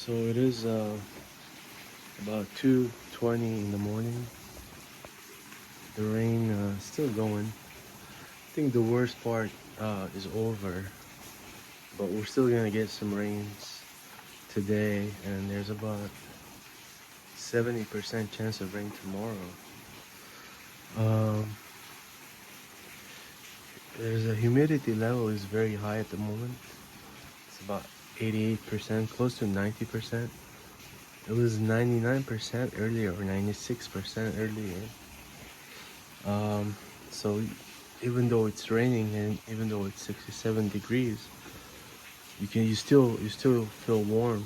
So it is about 2:20 in the morning. The rain still going. I think the worst part is over, but we're still gonna get some rains today, and there's about 70% chance of rain tomorrow. Um, there's a humidity level is very high at the moment. It's about 88%, close to 90%. It was 99% earlier or 96% earlier. Um, so even though it's raining and even though it's 67 degrees, you still feel warm.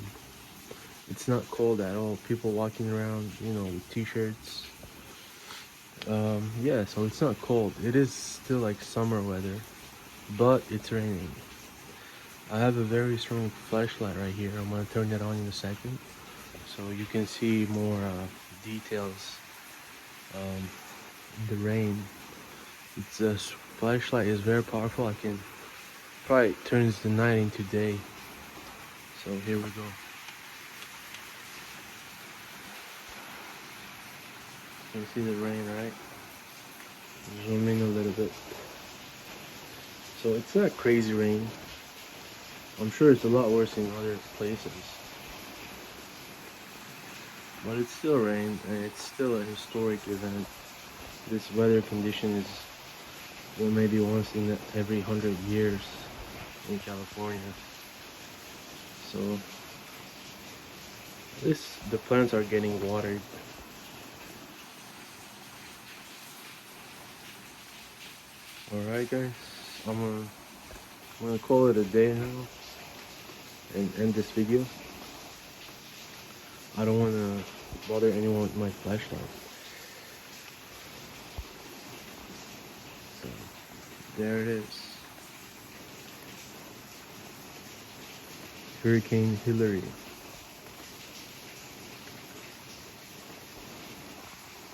It's not cold at all. People walking around, with t-shirts. Yeah, so it's not cold. It is still like summer weather, but it's raining. I have a very strong flashlight right here. I'm gonna turn that on in a second, so you can see more details. Um, the rain. It's a flashlight is very powerful. I can probably turns the night into day. So here we go. You see the rain, right? Zoom in a little bit. So it's not crazy rain. I'm sure it's a lot worse in other places. But it's still rain and it's still a historic event. This weather condition is maybe once in every 100 years in California. So the plants are getting watered. Alright guys, I'm gonna call it a day now and end this video. I don't wanna bother anyone with my flashlight. So there it is. Hurricane Hilary.